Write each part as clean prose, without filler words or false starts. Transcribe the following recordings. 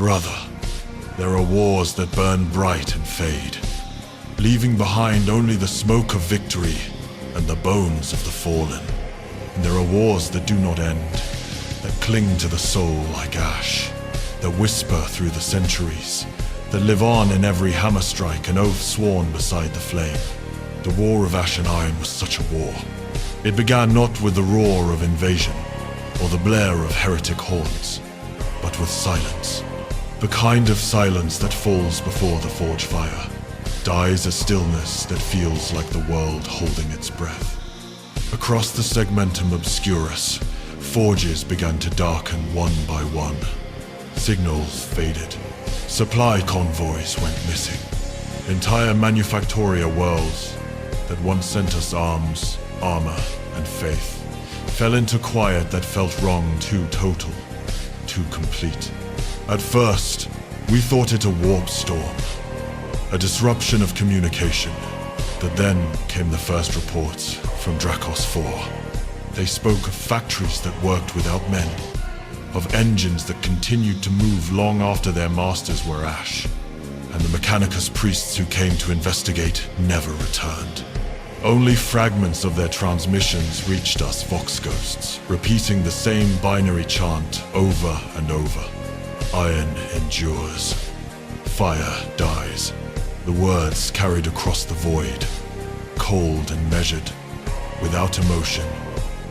Brother, there are wars that burn bright and fade, leaving behind only the smoke of victory and the bones of the fallen. And there are wars that do not end, that cling to the soul like ash, that whisper through the centuries, that live on in every hammer strike and oath sworn beside the flame. The War of Ash and Iron was such a war. It began not with the roar of invasion, or the blare of heretic horns, but with silence. The kind of silence that falls before the forge fire, dies a stillness that feels like the world holding its breath. Across the segmentum obscurus, forges began to darken one by one. Signals faded. Supply convoys went missing. Entire manufactoria worlds that once sent us arms, armor, and faith fell into quiet that felt wrong, too total, too complete. At first, we thought it a warp storm, a disruption of communication. But then came the first reports from Dracos 4. They spoke of factories that worked without men, of engines that continued to move long after their masters were ash, and the Mechanicus priests who came to investigate never returned. Only fragments of their transmissions reached us vox ghosts, repeating the same binary chant over and over. Iron endures. Fire dies. The words carried across the void, cold and measured, without emotion,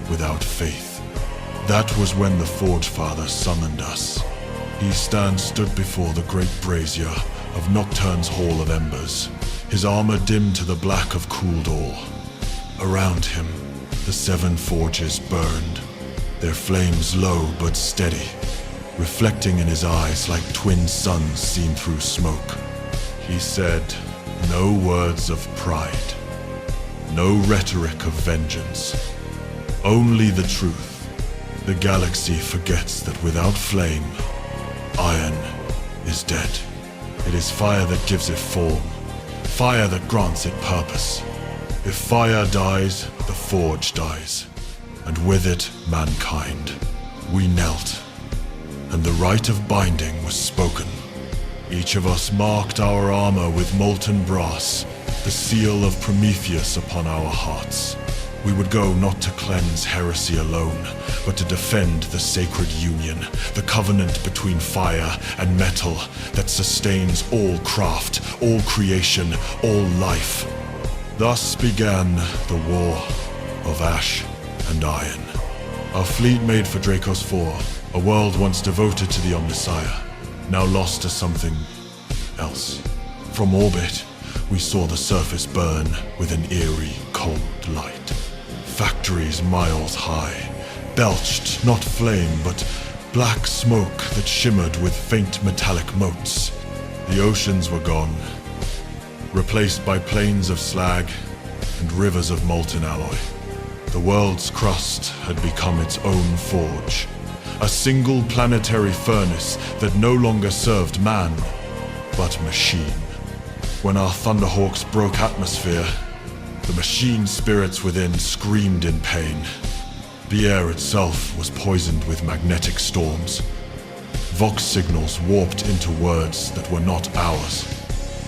without faith. That was when the Forge Father summoned us. He stood before the great brazier of Nocturne's Hall of Embers, his armor dimmed to the black of cooled ore. Around him, the 7 forges burned, their flames low but steady, reflecting in his eyes like twin suns seen through smoke. He said, no words of pride, no rhetoric of vengeance, only the truth. The galaxy forgets that without flame, iron is dead. It is fire that gives it form, fire that grants it purpose. If fire dies, the forge dies, and with it, mankind. We knelt, and the rite of binding was spoken. Each of us marked our armor with molten brass, the seal of Prometheus upon our hearts. We would go not to cleanse heresy alone, but to defend the sacred union, the covenant between fire and metal that sustains all craft, all creation, all life. Thus began the War of Ash and Iron. Our fleet made for Dracos 4, a world once devoted to the Omnissiah, now lost to something else. From orbit, we saw the surface burn with an eerie, cold light. Factories miles high, belched not flame but black smoke that shimmered with faint metallic motes. The oceans were gone, replaced by plains of slag and rivers of molten alloy. The world's crust had become its own forge, a single planetary furnace that no longer served man, but machine. When our thunderhawks broke atmosphere, the machine spirits within screamed in pain. The air itself was poisoned with magnetic storms. Vox signals warped into words that were not ours.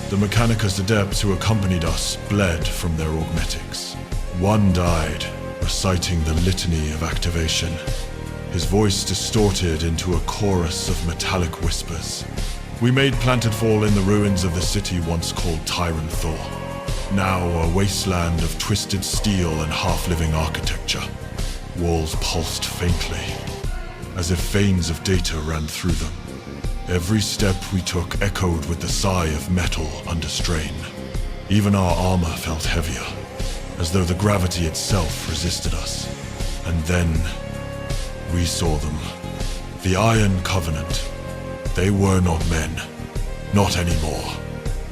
The Mechanicus adepts who accompanied us bled from their augmetics. One died, reciting the litany of activation, his voice distorted into a chorus of metallic whispers. We made Planetfall in the ruins of the city once called Tyrant Thor, now a wasteland of twisted steel and half-living architecture. Walls pulsed faintly, as if veins of data ran through them. Every step we took echoed with the sigh of metal under strain. Even our armor felt heavier, as though the gravity itself resisted us. And then, we saw them. The Iron Covenant. They were not men. Not anymore.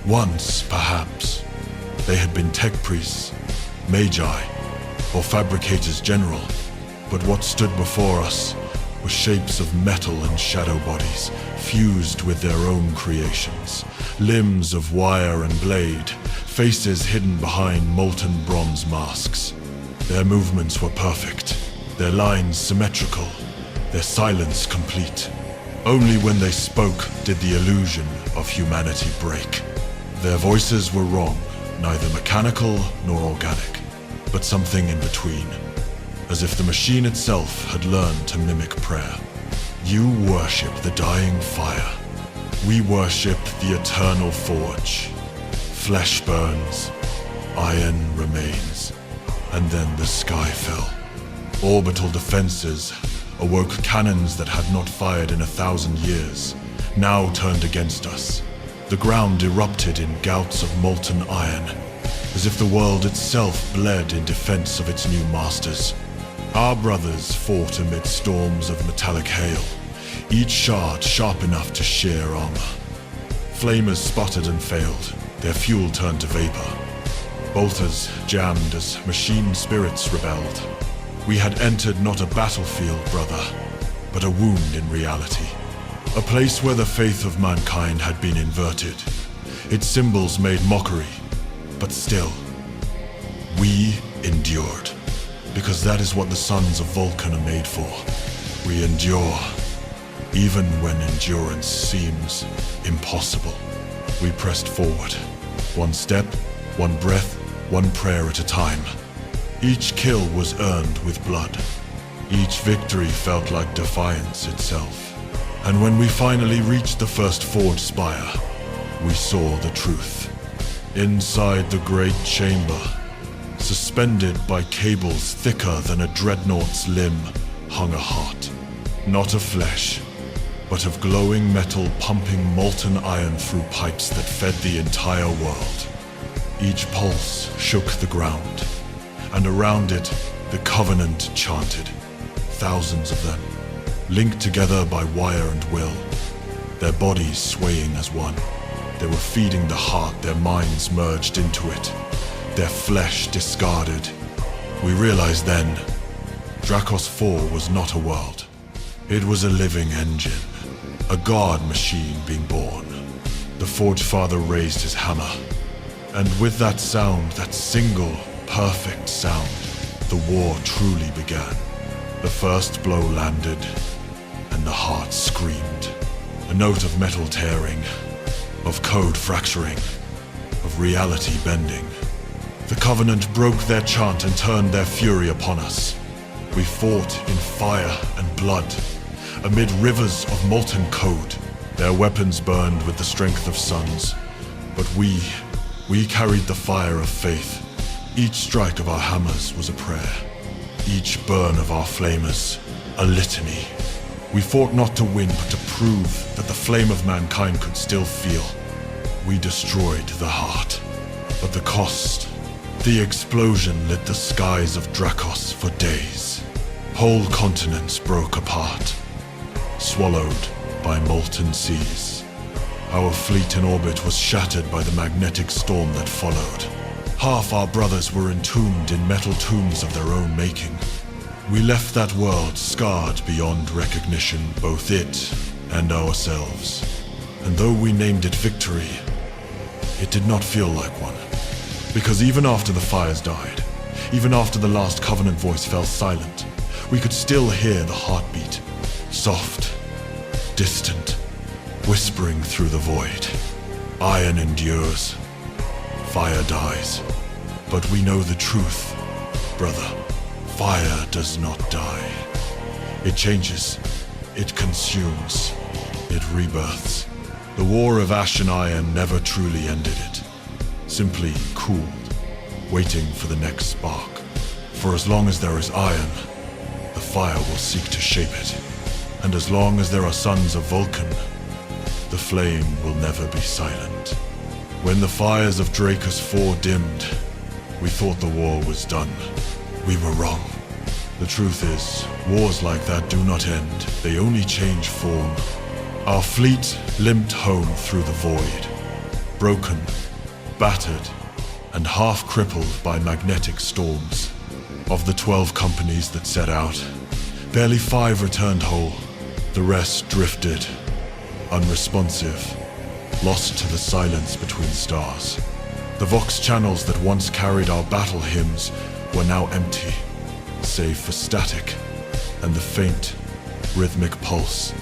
Once, perhaps, they had been tech priests, magi, or fabricators general. But what stood before us were shapes of metal and shadow bodies, fused with their own creations. Limbs of wire and blade, faces hidden behind molten bronze masks. Their movements were perfect, their lines symmetrical, their silence complete. Only when they spoke did the illusion of humanity break. Their voices were wrong, neither mechanical nor organic, but something in between, as if the machine itself had learned to mimic prayer. You worship the dying fire. We worship the eternal forge. Flesh burns, iron remains, and then the sky fell. Orbital defenses awoke cannons that had not fired in 1,000 years, now turned against us. The ground erupted in gouts of molten iron, as if the world itself bled in defense of its new masters. Our brothers fought amid storms of metallic hail, each shard sharp enough to shear armor. Flamers sputtered and failed, their fuel turned to vapor. Bolters jammed as machine spirits rebelled. We had entered not a battlefield, brother, but a wound in reality. A place where the faith of mankind had been inverted. Its symbols made mockery, but still, we endured. Because that is what the sons of Vulcan are made for. We endure, even when endurance seems impossible. We pressed forward, one step, one breath, one prayer at a time. Each kill was earned with blood. Each victory felt like defiance itself. And when we finally reached the first forge spire, we saw the truth. Inside the great chamber, suspended by cables thicker than a dreadnought's limb, hung a heart. Not of flesh, but of glowing metal pumping molten iron through pipes that fed the entire world. Each pulse shook the ground, and around it, the Covenant chanted. Thousands of them, linked together by wire and will, their bodies swaying as one. They were feeding the heart, their minds merged into it, their flesh discarded. We realized then, Dracos 4 was not a world. It was a living engine, a god machine being born. The Forge Father raised his hammer, and with that sound, that single, perfect sound, the war truly began. The first blow landed, and the heart screamed. A note of metal tearing, of code fracturing, of reality bending. The Covenant broke their chant and turned their fury upon us. We fought in fire and blood, amid rivers of molten code. Their weapons burned with the strength of suns, but we carried the fire of faith. Each strike of our hammers was a prayer. Each burn of our flamers, a litany. We fought not to win, but to prove that the flame of mankind could still feel. We destroyed the heart, but the cost, the explosion lit the skies of Dracos for days. Whole continents broke apart, swallowed by molten seas. Our fleet in orbit was shattered by the magnetic storm that followed. Half our brothers were entombed in metal tombs of their own making. We left that world scarred beyond recognition, both it and ourselves. And though we named it victory, it did not feel like one. Because even after the fires died, even after the last Covenant voice fell silent, we could still hear the heartbeat, soft, distant, whispering through the void. Iron endures, fire dies, but we know the truth, brother. Fire does not die. It changes, it consumes, it rebirths. The war of ash and iron never truly ended it, simply cooled, waiting for the next spark. For as long as there is iron, the fire will seek to shape it. And as long as there are sons of Vulcan, the flame will never be silent. When the fires of Dracos 4 dimmed, we thought the war was done. We were wrong. The truth is, wars like that do not end. They only change form. Our fleet limped home through the void, broken, battered, and half crippled by magnetic storms. Of the 12 companies that set out, barely 5 returned whole. The rest drifted, unresponsive, lost to the silence between stars. The vox channels that once carried our battle hymns were now empty, save for static and the faint, rhythmic pulse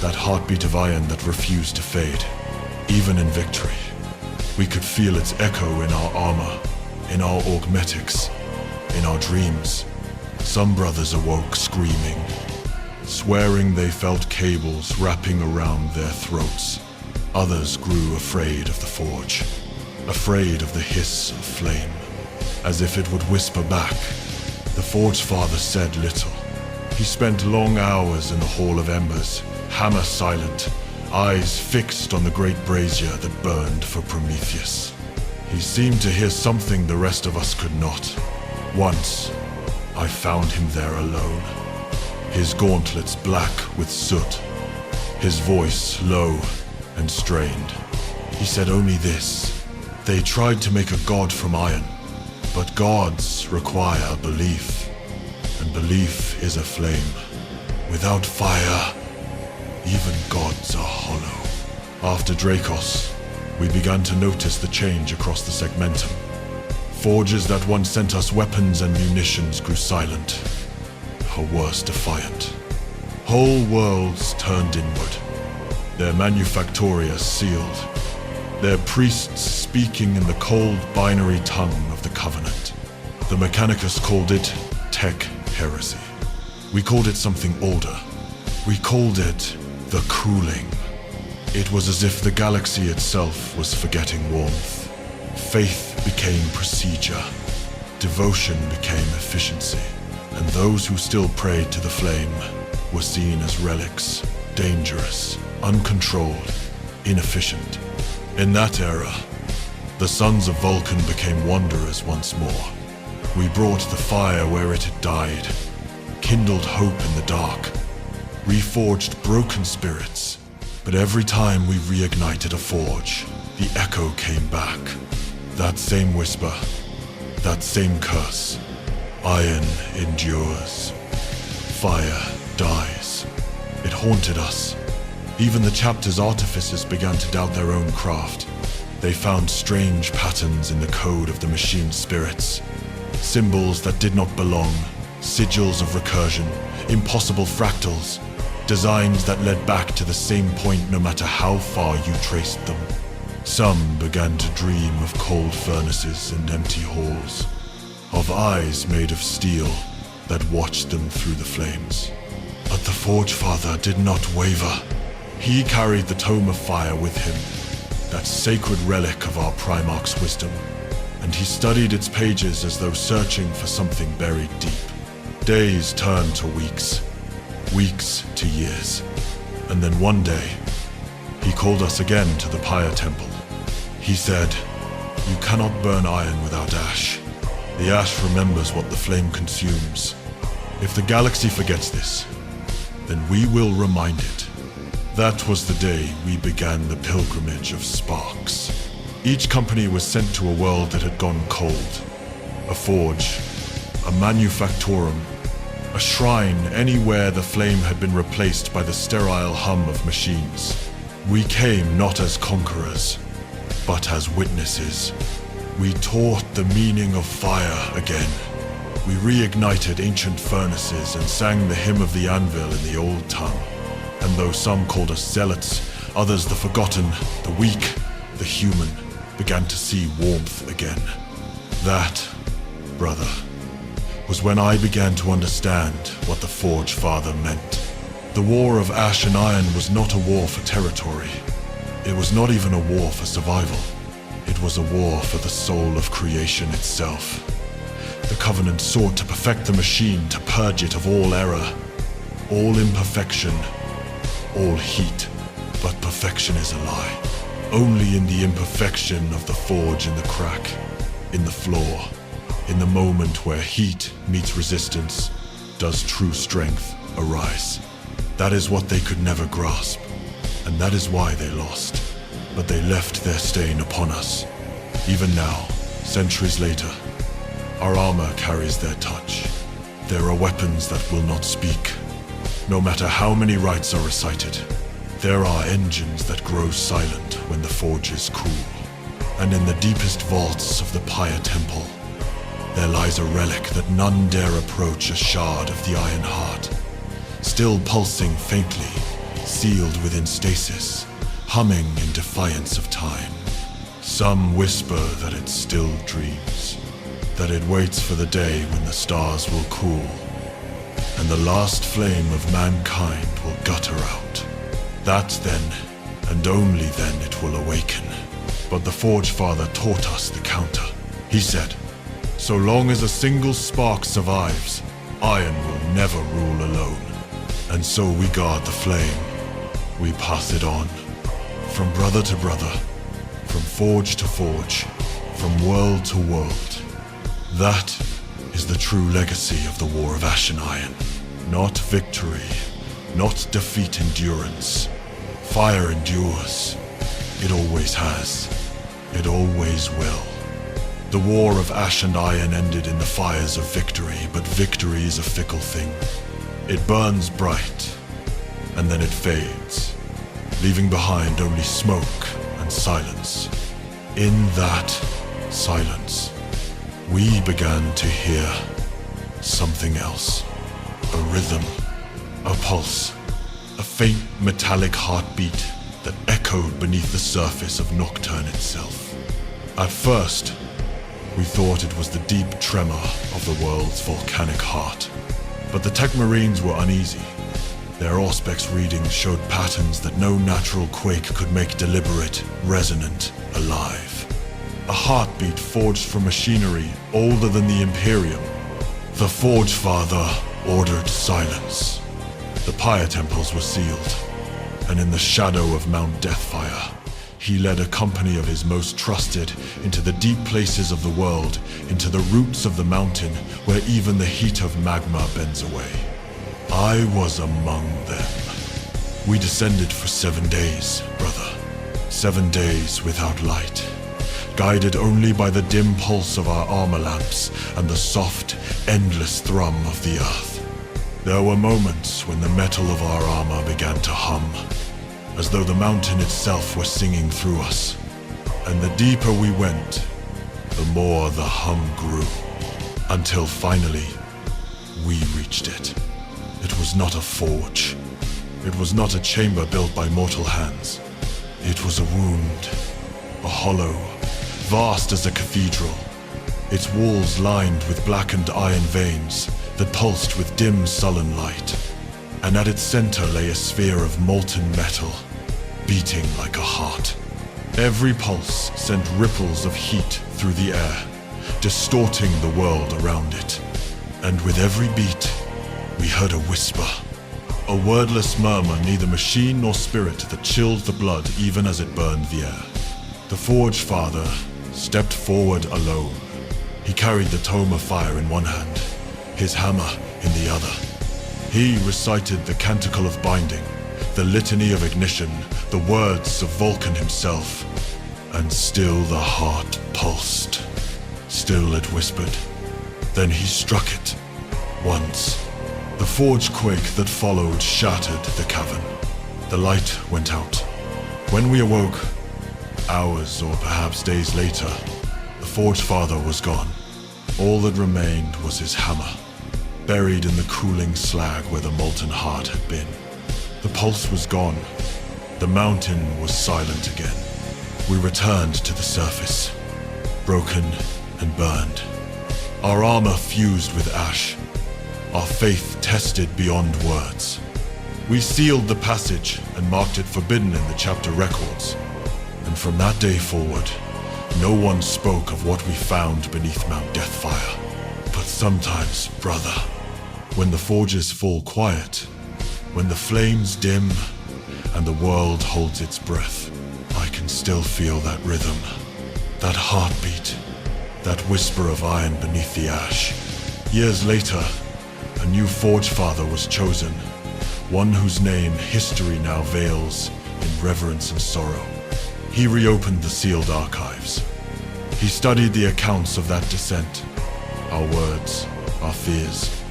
that heartbeat of iron that refused to fade, even in victory. We could feel its echo in our armor, in our augmetics, in our dreams. Some brothers awoke screaming, swearing they felt cables wrapping around their throats. Others grew afraid of the forge, afraid of the hiss of flame, as if it would whisper back. The Forge Father said little. He spent long hours in the Hall of Embers, hammer silent, eyes fixed on the great brazier that burned for Prometheus. He seemed to hear something the rest of us could not. Once, I found him there alone, his gauntlets black with soot, his voice low and strained. He said only this: they tried to make a god from iron, but gods require belief, and belief is a flame. Without fire, even gods are hollow. After Dracos, we began to notice the change across the segmentum. Forges that once sent us weapons and munitions grew silent, or worse, defiant. Whole worlds turned inward, their manufactoria sealed, their priests speaking in the cold binary tongue of the Covenant. The Mechanicus called it tech heresy. We called it something older. We called it the cooling. It was as if the galaxy itself was forgetting warmth. Faith became procedure. Devotion became efficiency. And those who still prayed to the flame were seen as relics, dangerous, uncontrolled, inefficient. In that era, the sons of Vulcan became wanderers once more. We brought the fire where it had died, kindled hope in the dark, reforged broken spirits. But every time we reignited a forge, the echo came back. That same whisper, that same curse. Iron endures. Fire dies. It haunted us. Even the chapter's artificers began to doubt their own craft. They found strange patterns in the code of the machine spirits. Symbols that did not belong, sigils of recursion, impossible fractals, designs that led back to the same point no matter how far you traced them. Some began to dream of cold furnaces and empty halls, of eyes made of steel that watched them through the flames. But the Forge Father did not waver. He carried the Tome of Fire with him, that sacred relic of our Primarch's wisdom, and he studied its pages as though searching for something buried deep. Days turned to weeks, weeks to years, and then one day, he called us again to the Pyre Temple. He said, "You cannot burn iron without ash. The ash remembers what the flame consumes. If the galaxy forgets this, then we will remind it." That was the day we began the pilgrimage of sparks. Each company was sent to a world that had gone cold. A forge, a manufactorum, a shrine anywhere the flame had been replaced by the sterile hum of machines. We came not as conquerors, but as witnesses. We taught the meaning of fire again. We reignited ancient furnaces and sang the hymn of the anvil in the old tongue. And though some called us zealots, others the forgotten, the weak, the human, began to see warmth again. That, brother, was when I began to understand what the Forge Father meant. The war of ash and iron was not a war for territory. It was not even a war for survival. It was a war for the soul of creation itself. The Covenant sought to perfect the machine, to purge it of all error, all imperfection, all heat. But perfection is a lie. Only in the imperfection of the forge in the crack, in the flaw, in the moment where heat meets resistance, does true strength arise. That is what they could never grasp, and that is why they lost. But they left their stain upon us. Even now, centuries later, our armor carries their touch. There are weapons that will not speak. No matter how many rites are recited, there are engines that grow silent when the forge is cool. And in the deepest vaults of the Pyre Temple, there lies a relic that none dare approach, a shard of the Iron Heart, still pulsing faintly, sealed within stasis, humming in defiance of time. Some whisper that it still dreams, that it waits for the day when the stars will cool, and the last flame of mankind will gutter out. That then, and only then, it will awaken. But the Forge Father taught us the counter. He said, so long as a single spark survives, iron will never rule alone. And so we guard the flame. We pass it on, from brother to brother, from forge to forge, from world to world. That is the true legacy of the War of Ash and Iron. Not victory, not defeat endurance. Fire endures. It always has. It always will. The War of Ash and Iron ended in the fires of victory, but victory is a fickle thing. It burns bright, and then it fades, leaving behind only smoke and silence. In that silence, we began to hear something else. A rhythm, a pulse, a faint metallic heartbeat that echoed beneath the surface of Nocturne itself. At first, we thought it was the deep tremor of the world's volcanic heart. But the Tech Marines were uneasy. Their Auspex readings showed patterns that no natural quake could make deliberate, resonant, alive. A heartbeat forged from machinery older than the Imperium. The Forge Father ordered silence. The Pyre Temples were sealed, and in the shadow of Mount Deathfire, he led a company of his most trusted into the deep places of the world, into the roots of the mountain where even the heat of magma bends away. I was among them. We descended for 7 days, brother. 7 days without light, guided only by the dim pulse of our armor lamps and the soft, endless thrum of the earth. There were moments when the metal of our armor began to hum, as though the mountain itself were singing through us. And the deeper we went, the more the hum grew, until finally, we reached it. It was not a forge. It was not a chamber built by mortal hands. It was a wound, a hollow, vast as a cathedral, its walls lined with blackened iron veins that pulsed with dim sullen light. And at its center lay a sphere of molten metal, beating like a heart. Every pulse sent ripples of heat through the air, distorting the world around it. And with every beat, we heard a whisper, a wordless murmur, neither machine nor spirit, that chilled the blood even as it burned the air. The Forge Father stepped forward alone. He carried the Tome of Fire in one hand, his hammer in the other. He recited the Canticle of Binding, the Litany of Ignition, the words of Vulcan himself. And still the heart pulsed. Still it whispered. Then he struck it. Once. The forge quake that followed shattered the cavern. The light went out. When we awoke, hours or perhaps days later, the Forge Father was gone. All that remained was his hammer, buried in the cooling slag where the molten heart had been. The pulse was gone. The mountain was silent again. We returned to the surface, broken and burned. Our armor fused with ash, our faith tested beyond words. We sealed the passage and marked it forbidden in the chapter records. And from that day forward, no one spoke of what we found beneath Mount Deathfire. But sometimes, brother, when the forges fall quiet, when the flames dim and the world holds its breath, I can still feel that rhythm, that heartbeat, that whisper of iron beneath the ash. Years later, a new Forge Father was chosen, one whose name history now veils in reverence and sorrow. He reopened the sealed archives. He studied the accounts of that descent, our words, our fears,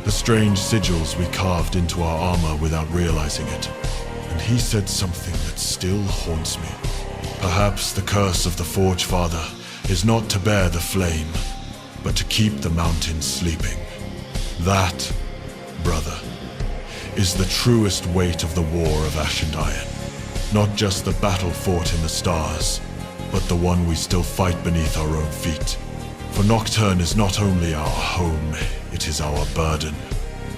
the strange sigils we carved into our armor without realizing it. And he said something that still haunts me. Perhaps the curse of the Forge Father is not to bear the flame, but to keep the mountain sleeping. That, brother, is the truest weight of the war of Ash and Iron. Not just the battle fought in the stars, but the one we still fight beneath our own feet. For Nocturne is not only our home, it is our burden.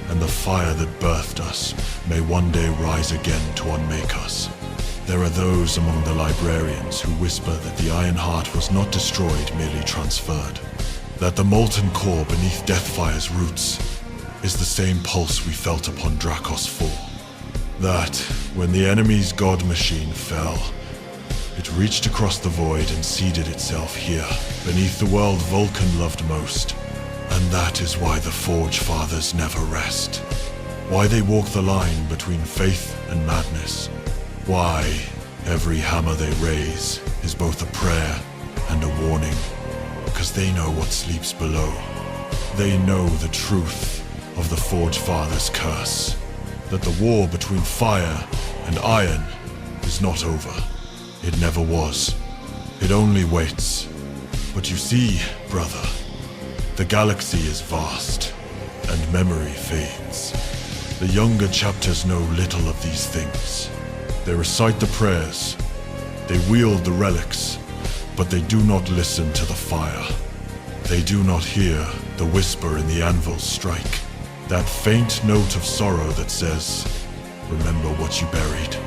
And the fire that birthed us may one day rise again to unmake us. There are those among the librarians who whisper that the Iron Heart was not destroyed, merely transferred. That the molten core beneath Deathfire's roots is the same pulse we felt upon Dracos 4. That, when the enemy's god machine fell, it reached across the void and seeded itself here, beneath the world Vulcan loved most. And that is why the Forge Fathers never rest. Why they walk the line between faith and madness. Why every hammer they raise is both a prayer and a warning. Because they know what sleeps below. They know the truth of the Forge Fathers' curse. That the war between fire and iron is not over. It never was. It only waits. But you see, brother, the galaxy is vast, and memory fades. The younger chapters know little of these things. They recite the prayers, they wield the relics, but they do not listen to the fire. They do not hear the whisper in the anvil's strike, that faint note of sorrow that says, remember what you buried.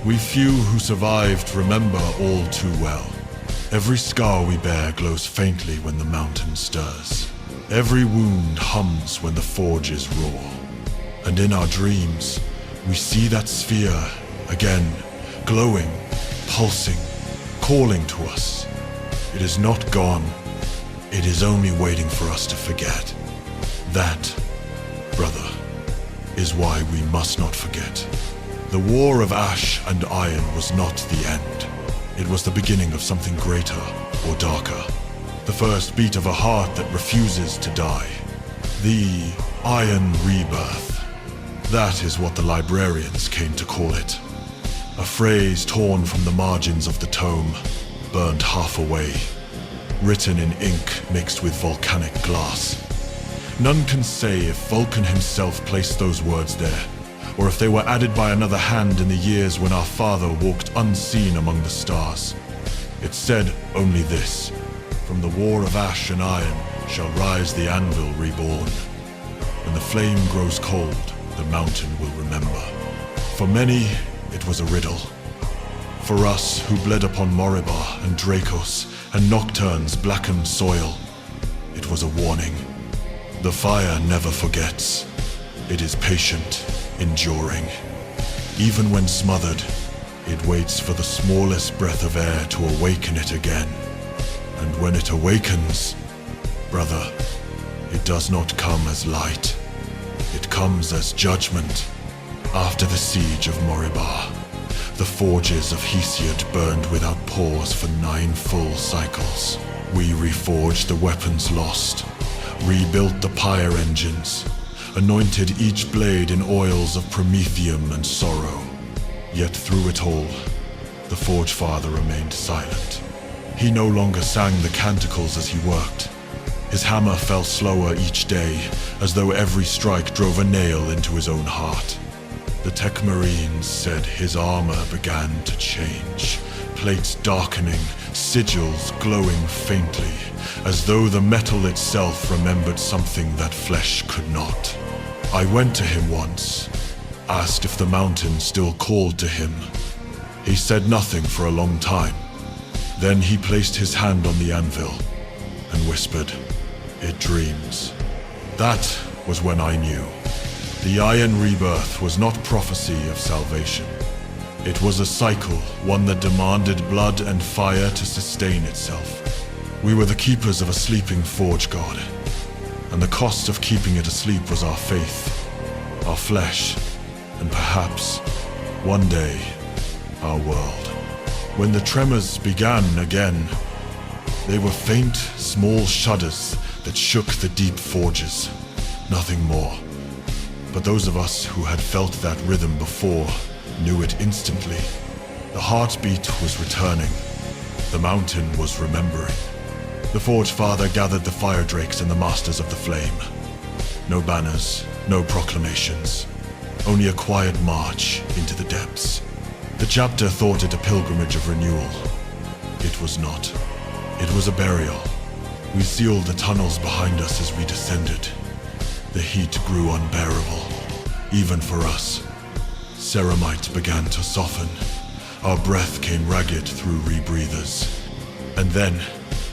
We few who survived remember all too well. Every scar we bear glows faintly when the mountain stirs. Every wound hums when the forges roar. And in our dreams, we see that sphere again, glowing, pulsing, calling to us. It is not gone. It is only waiting for us to forget. That, brother, is why we must not forget. The war of Ash and Iron was not the end. It was the beginning of something greater or darker. The first beat of a heart that refuses to die. The Iron Rebirth. That is what the librarians came to call it. A phrase torn from the margins of the tome, burned half away. Written in ink mixed with volcanic glass. None can say if Vulcan himself placed those words there, or if they were added by another hand in the years when our father walked unseen among the stars. It said only this: from the war of Ash and Iron shall rise the anvil reborn. When the flame grows cold, the mountain will remember. For many, it was a riddle. For us who bled upon Moribah and Dracos and Nocturne's blackened soil, it was a warning. The fire never forgets. It is patient, enduring. Even when smothered, it waits for the smallest breath of air to awaken it again. And when it awakens, brother, it does not come as light. It comes as judgment. After the siege of Moribah, the forges of Hesiod burned without pause for 9 full cycles. We reforged the weapons lost, rebuilt the pyre engines, anointed each blade in oils of promethium and sorrow. Yet through it all, the Forge Father remained silent. He no longer sang the canticles as he worked. His hammer fell slower each day, as though every strike drove a nail into his own heart. The Tech Marines said his armor began to change, plates darkening, sigils glowing faintly, as though the metal itself remembered something that flesh could not. I went to him once, asked if the mountain still called to him. He said nothing for a long time. Then he placed his hand on the anvil and whispered, "It dreams." That was when I knew. The Iron Rebirth was not prophecy of salvation. It was a cycle, one that demanded blood and fire to sustain itself. We were the keepers of a sleeping forge god, and the cost of keeping it asleep was our faith, our flesh, and perhaps, one day, our world. When the tremors began again, they were faint, small shudders that shook the deep forges, nothing more. But those of us who had felt that rhythm before knew it instantly. The heartbeat was returning. The mountain was remembering. The Forge Father gathered the Fire Drakes and the Masters of the Flame. No banners, no proclamations. only a quiet march into the depths. The chapter thought it a pilgrimage of renewal. It was not. It was a burial. We sealed the tunnels behind us as we descended. The heat grew unbearable, even for us. Ceramite began to soften. Our breath came ragged through rebreathers. And then,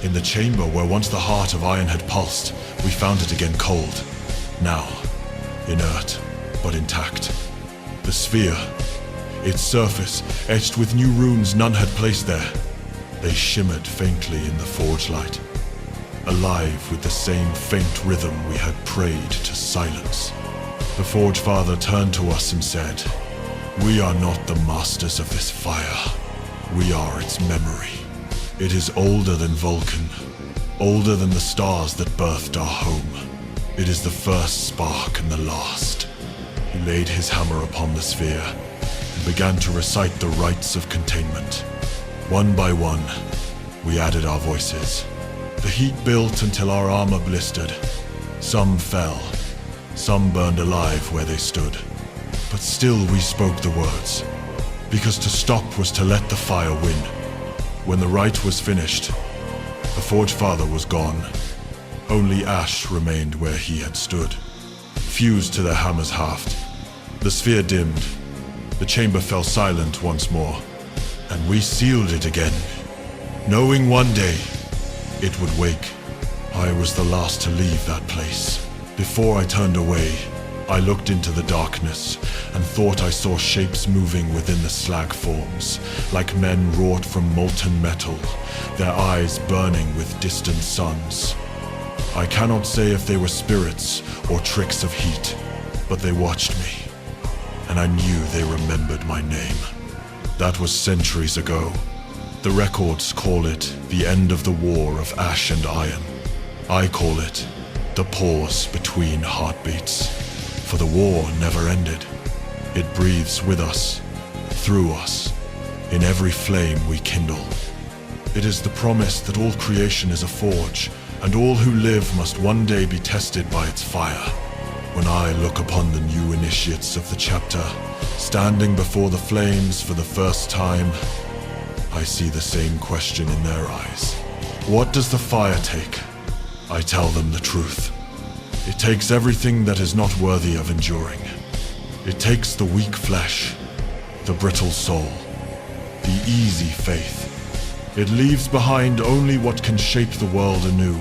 in the chamber where once the heart of iron had pulsed, we found it again cold. Now, inert, but intact. The sphere, its surface etched with new runes none had placed there. They shimmered faintly in the forge light, alive with the same faint rhythm we had prayed to silence. The Forge Father turned to us and said, "We are not the masters of this fire. We are its memory. It is older than Vulcan, older than the stars that birthed our home. It is the first spark and the last." He laid his hammer upon the sphere and began to recite the rites of containment. One by one, we added our voices. The heat built until our armor blistered. Some fell, some burned alive where they stood. But still we spoke the words, because to stop was to let the fire win. When the rite was finished, the Forge Father was gone. Only ash remained where he had stood, fused to the hammer's haft. The sphere dimmed. The chamber fell silent once more, and we sealed it again, knowing one day it would wake. I was the last to leave that place. Before I turned away, I looked into the darkness and thought I saw shapes moving within the slag forms, like men wrought from molten metal, their eyes burning with distant suns. I cannot say if they were spirits or tricks of heat, but they watched me, and I knew they remembered my name. That was centuries ago. The records call it the end of the war of ash and iron. I call it the pause between heartbeats. For the war never ended. It breathes with us, through us, in every flame we kindle. It is the promise that all creation is a forge, and all who live must one day be tested by its fire. When I look upon the new initiates of the chapter, standing before the flames for the first time, I see the same question in their eyes. What does the fire take? I tell them the truth. It takes everything that is not worthy of enduring. It takes the weak flesh, the brittle soul, the easy faith. It leaves behind only what can shape the world anew.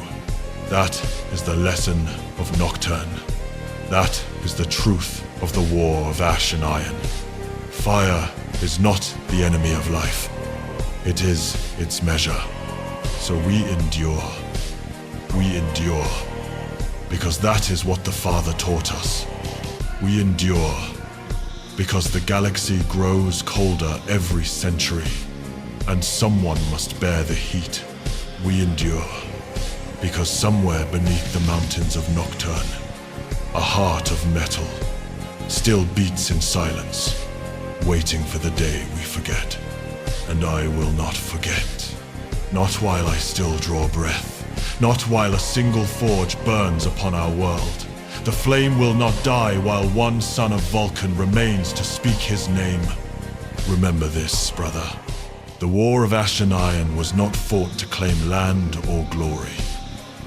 That is the lesson of Nocturne. That is the truth of the war of ash and iron. Fire is not the enemy of life. It is its measure. So we endure. We endure. Because that is what the Father taught us. We endure. Because the galaxy grows colder every century, and someone must bear the heat. We endure. Because somewhere beneath the mountains of Nocturne, a heart of metal still beats in silence, waiting for the day we forget. And I will not forget. Not while I still draw breath. Not while a single forge burns upon our world. The flame will not die while one son of Vulcan remains to speak his name. Remember this, brother. The war of ash and iron was not fought to claim land or glory.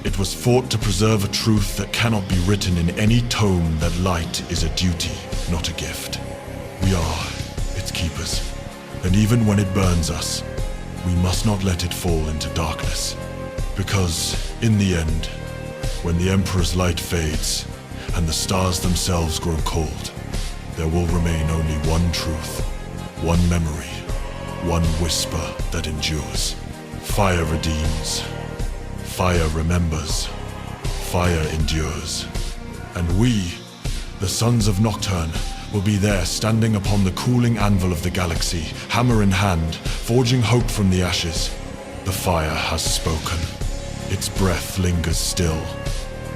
It was fought to preserve a truth that cannot be written in any tome, that light is a duty, not a gift. We are its keepers, and even when it burns us, we must not let it fall into darkness. Because, in the end, when the Emperor's light fades, and the stars themselves grow cold, there will remain only one truth, one memory, one whisper that endures. Fire redeems. Fire remembers. Fire endures. And we, the Sons of Nocturne, will be there standing upon the cooling anvil of the galaxy, hammer in hand, forging hope from the ashes. The fire has spoken. Its breath lingers still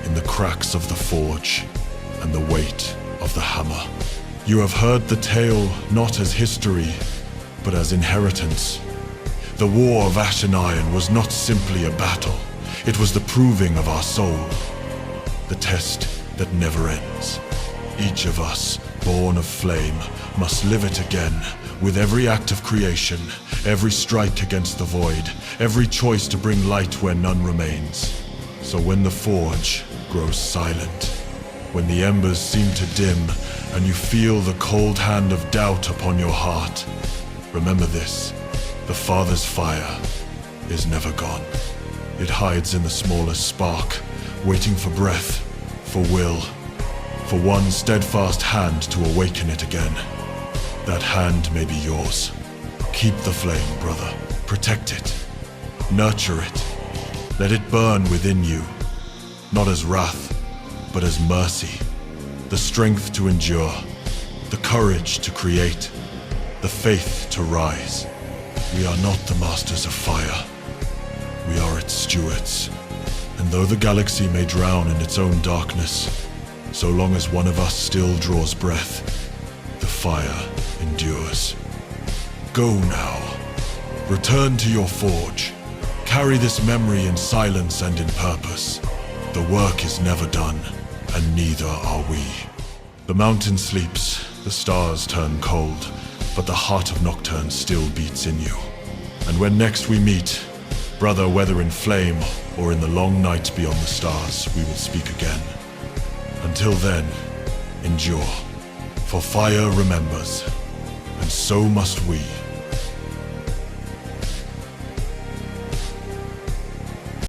in the cracks of the forge and the weight of the hammer. You have heard the tale not as history, but as inheritance. The war of ash and iron was not simply a battle. It was the proving of our soul, the test that never ends. Each of us born of flame must live it again, with every act of creation, every strike against the void, every choice to bring light where none remains. So when the forge grows silent, when the embers seem to dim, and you feel the cold hand of doubt upon your heart, remember this: the Father's fire is never gone. It hides in the smallest spark, waiting for breath, for will, for one steadfast hand to awaken it again. That hand may be yours. Keep the flame, brother. Protect it. Nurture it. Let it burn within you, not as wrath, but as mercy. The strength to endure, the courage to create, the faith to rise. We are not the masters of fire. We are its stewards. And though the galaxy may drown in its own darkness, so long as one of us still draws breath, the fire endures. Go now. Return to your forge. Carry this memory in silence and in purpose. The work is never done, and neither are we. The mountain sleeps, the stars turn cold, but the heart of Nocturne still beats in you. And when next we meet, brother, whether in flame or in the long night beyond the stars, we will speak again. Until then, endure, for fire remembers, and so must we.